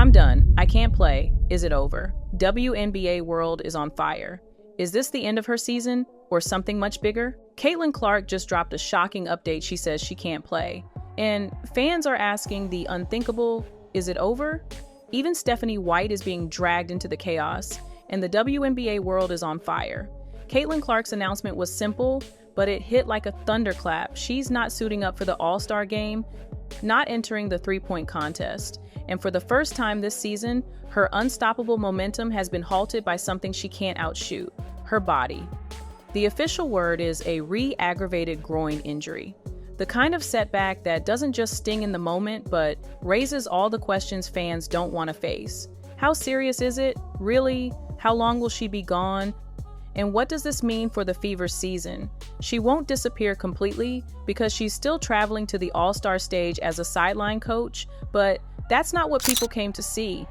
I'm done. I can't play. Is it over? WNBA world is on fire. Is this the end of her season or something much bigger? Caitlyn Clark just dropped a shocking update. She says she can't play. And fans are asking the unthinkable, is it over? Even Stephanie White is being dragged into the chaos, and the WNBA world is on fire. Caitlyn Clark's announcement was simple, but it hit like a thunderclap. She's not suiting up for the All-Star Game, not entering the three-point contest. And for the first time this season, her unstoppable momentum has been halted by something she can't outshoot, her body. The official word is a re-aggravated groin injury. The kind of setback that doesn't just sting in the moment, but raises all the questions fans don't want to face. How serious is it? Really? How long will she be gone? And what does this mean for the Fever's season? She won't disappear completely because she's still traveling to the All-Star stage as a sideline coach, but that's not what people came to see.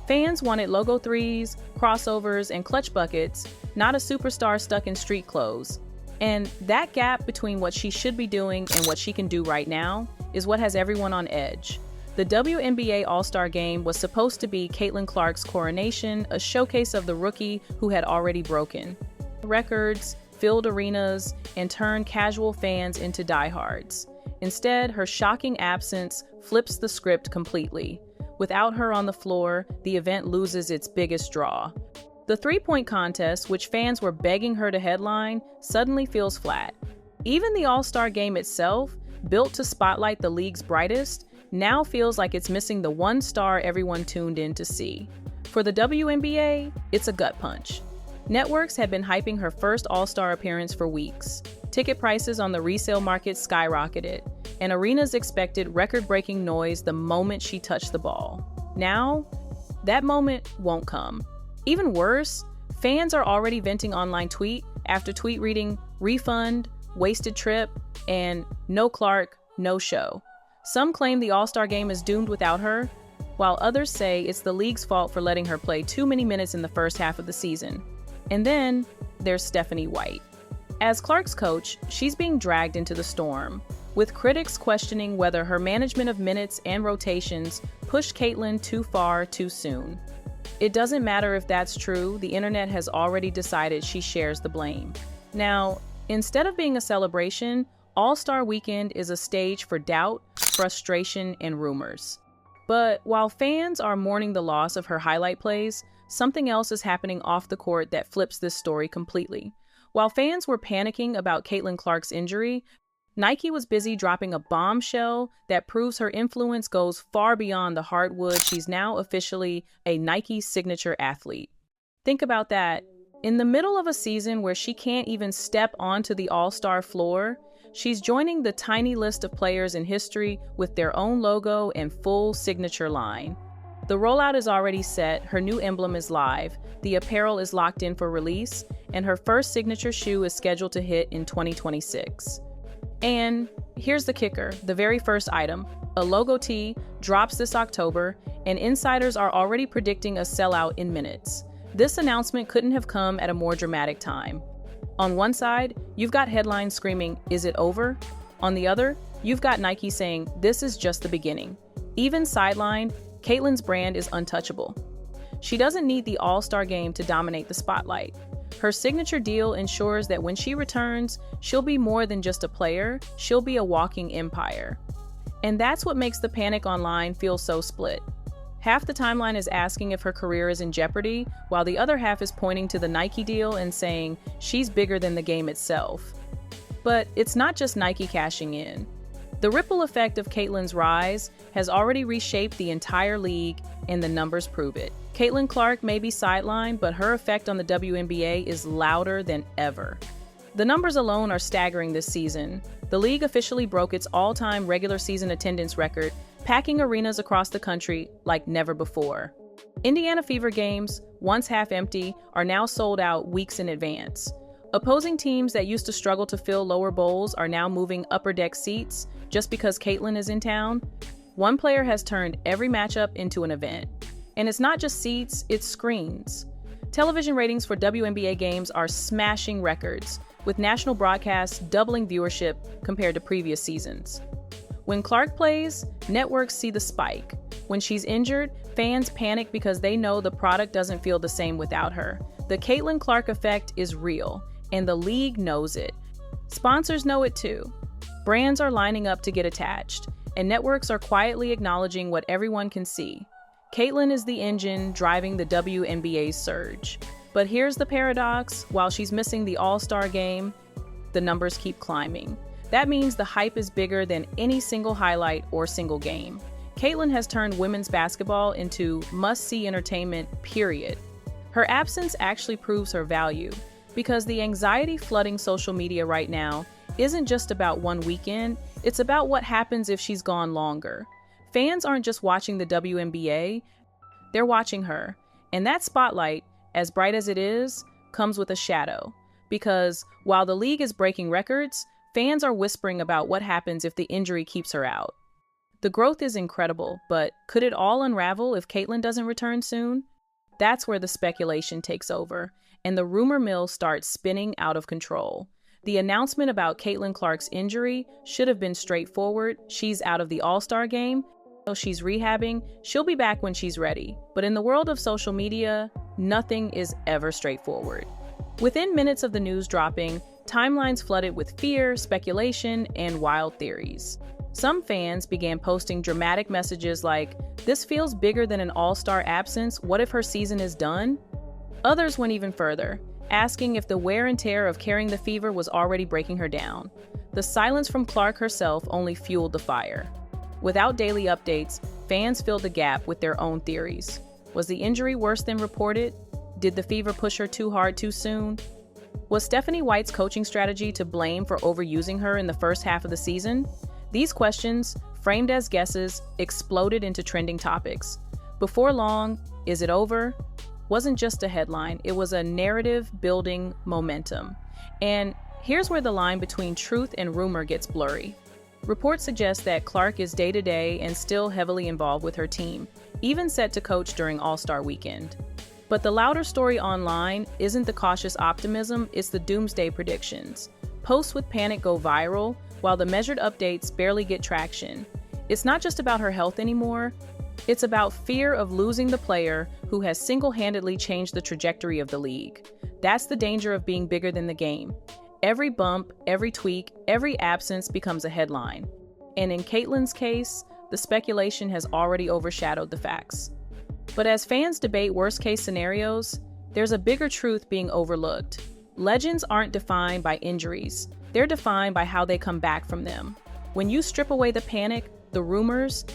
Fans wanted logo threes, crossovers, and clutch buckets, not a superstar stuck in street clothes. And that gap between what she should be doing and what she can do right now is what has everyone on edge. The WNBA All-Star Game was supposed to be Caitlyn Clark's coronation, a showcase of the rookie who had already broken records, filled arenas, and turned casual fans into diehards. Instead, her shocking absence flips the script completely. Without her on the floor, the event loses its biggest draw. The three-point contest, which fans were begging her to headline, suddenly feels flat. Even the All-Star Game itself, built to spotlight the league's brightest, now feels like it's missing the one star everyone tuned in to see. For the WNBA, it's a gut punch. Networks had been hyping her first All-Star appearance for weeks. Ticket prices on the resale market skyrocketed, and arenas expected record-breaking noise the moment she touched the ball. Now, that moment won't come. Even worse, fans are already venting online tweet after tweet reading refund, wasted trip, and no Clark, no show. Some claim the All-Star Game is doomed without her, while others say it's the league's fault for letting her play too many minutes in the first half of the season. And then there's Stephanie White. As Clark's coach, she's being dragged into the storm, with critics questioning whether her management of minutes and rotations pushed Caitlyn too far too soon. It doesn't matter if that's true, the internet has already decided she shares the blame. Now, instead of being a celebration, All-Star Weekend is a stage for doubt, frustration, and rumors. But while fans are mourning the loss of her highlight plays, something else is happening off the court that flips this story completely. While fans were panicking about Caitlyn Clark's injury, Nike was busy dropping a bombshell that proves her influence goes far beyond the hardwood. She's now officially a Nike signature athlete. Think about that. In the middle of a season where she can't even step onto the All-Star floor, she's joining the tiny list of players in history with their own logo and full signature line. The rollout is already set, her new emblem is live, the apparel is locked in for release, and her first signature shoe is scheduled to hit in 2026. And here's the kicker, the very first item, a logo tee, drops this October, and insiders are already predicting a sellout in minutes. This announcement couldn't have come at a more dramatic time. On one side, you've got headlines screaming, "Is it over?" On the other, you've got Nike saying, "This is just the beginning." Even sidelined, Caitlyn's brand is untouchable. She doesn't need the All-Star Game to dominate the spotlight. Her signature deal ensures that when she returns, she'll be more than just a player, she'll be a walking empire. And that's what makes the panic online feel so split. Half the timeline is asking if her career is in jeopardy, while the other half is pointing to the Nike deal and saying she's bigger than the game itself. But it's not just Nike cashing in. The ripple effect of Caitlyn's rise has already reshaped the entire league, and the numbers prove it. Caitlyn Clark may be sidelined, but her effect on the WNBA is louder than ever. The numbers alone are staggering this season. The league officially broke its all-time regular season attendance record, packing arenas across the country like never before. Indiana Fever games, once half empty, are now sold out weeks in advance. Opposing teams that used to struggle to fill lower bowls are now moving upper deck seats just because Caitlyn is in town. One player has turned every matchup into an event. And it's not just seats, it's screens. Television ratings for WNBA games are smashing records, with national broadcasts doubling viewership compared to previous seasons. When Clark plays, networks see the spike. When she's injured, fans panic because they know the product doesn't feel the same without her. The Caitlyn Clark effect is real, and the league knows it. Sponsors know it too. Brands are lining up to get attached, and networks are quietly acknowledging what everyone can see. Caitlyn is the engine driving the WNBA's surge. But here's the paradox: while she's missing the All-Star Game, the numbers keep climbing. That means the hype is bigger than any single highlight or single game. Caitlyn has turned women's basketball into must-see entertainment, period. Her absence actually proves her value, because the anxiety flooding social media right now isn't just about one weekend, it's about what happens if she's gone longer. Fans aren't just watching the WNBA, they're watching her. And that spotlight, as bright as it is, comes with a shadow. Because while the league is breaking records, fans are whispering about what happens if the injury keeps her out. The growth is incredible, but could it all unravel if Caitlyn doesn't return soon? That's where the speculation takes over, and the rumor mill starts spinning out of control. The announcement about Caitlyn Clark's injury should have been straightforward. She's out of the All-Star Game, so she's rehabbing. She'll be back when she's ready. But in the world of social media, nothing is ever straightforward. Within minutes of the news dropping, timelines flooded with fear, speculation, and wild theories. Some fans began posting dramatic messages like, "This feels bigger than an all-star absence. What if her season is done?" Others went even further, asking if the wear and tear of carrying the fever was already breaking her down. The silence from Clark herself only fueled the fire. Without daily updates, fans filled the gap with their own theories. Was the injury worse than reported? Did the fever push her too hard too soon? Was Stephanie White's coaching strategy to blame for overusing her in the first half of the season? These questions, framed as guesses, exploded into trending topics. Before long, "Is it over?" wasn't just a headline, it was a narrative building momentum. And here's where the line between truth and rumor gets blurry. Reports suggest that Clark is day-to-day and still heavily involved with her team, even set to coach during All-Star Weekend. But the louder story online isn't the cautious optimism, it's the doomsday predictions. Posts with panic go viral, while the measured updates barely get traction. It's not just about her health anymore, it's about fear of losing the player who has single-handedly changed the trajectory of the league. That's the danger of being bigger than the game. Every bump, every tweak, every absence becomes a headline. And in Caitlyn's case, the speculation has already overshadowed the facts. But as fans debate worst-case scenarios, there's a bigger truth being overlooked. Legends aren't defined by injuries. They're defined by how they come back from them. When you strip away the panic, the rumors,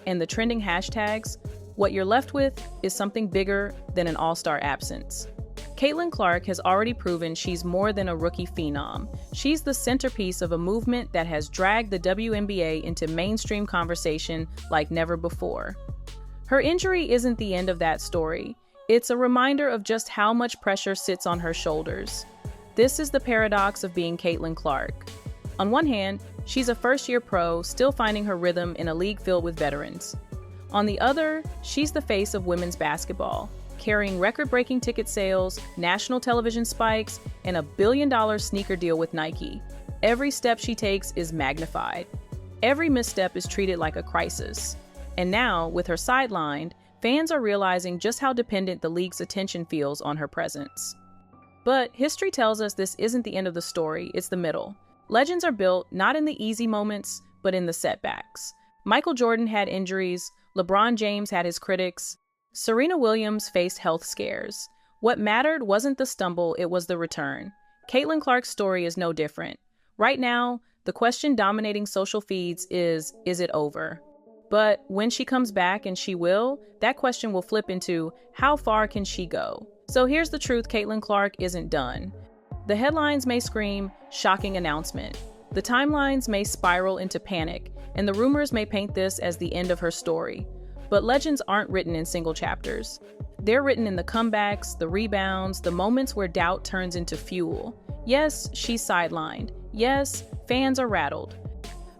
and the trending hashtags, what you're left with is something bigger than an all-star absence. Caitlyn Clark has already proven she's more than a rookie phenom. She's the centerpiece of a movement that has dragged the WNBA into mainstream conversation like never before. Her injury isn't the end of that story. It's a reminder of just how much pressure sits on her shoulders. This is the paradox of being Caitlyn Clark. On one hand, she's a first-year pro, still finding her rhythm in a league filled with veterans. On the other, she's the face of women's basketball, carrying record-breaking ticket sales, national television spikes, and a billion-dollar sneaker deal with Nike. Every step she takes is magnified. Every misstep is treated like a crisis. And now, with her sidelined, fans are realizing just how dependent the league's attention feels on her presence. But history tells us this isn't the end of the story, it's the middle. Legends are built not in the easy moments, but in the setbacks. Michael Jordan had injuries, LeBron James had his critics, Serena Williams faced health scares. What mattered wasn't the stumble, it was the return. Caitlyn Clark's story is no different. Right now, the question dominating social feeds is it over? But when she comes back, and she will, that question will flip into, how far can she go? So here's the truth: Caitlyn Clark isn't done. The headlines may scream, shocking announcement. The timelines may spiral into panic, and the rumors may paint this as the end of her story. But legends aren't written in single chapters. They're written in the comebacks, the rebounds, the moments where doubt turns into fuel. Yes, she's sidelined. Yes, fans are rattled.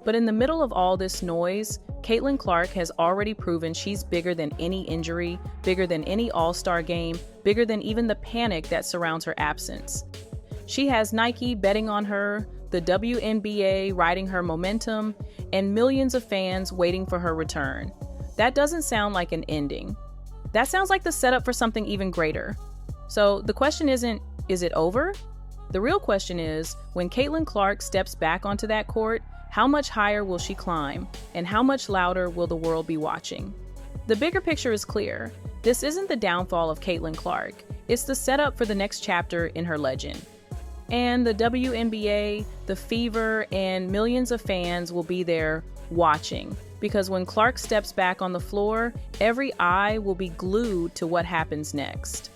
But in the middle of all this noise, Caitlyn Clark has already proven she's bigger than any injury, bigger than any All-Star Game, bigger than even the panic that surrounds her absence. She has Nike betting on her, the WNBA riding her momentum, and millions of fans waiting for her return. That doesn't sound like an ending. That sounds like the setup for something even greater. So the question isn't, is it over? The real question is, when Caitlyn Clark steps back onto that court, how much higher will she climb, and how much louder will the world be watching? The bigger picture is clear. This isn't the downfall of Caitlyn Clark. It's the setup for the next chapter in her legend. And the WNBA, the Fever, and millions of fans will be there watching. Because when Clark steps back on the floor, every eye will be glued to what happens next.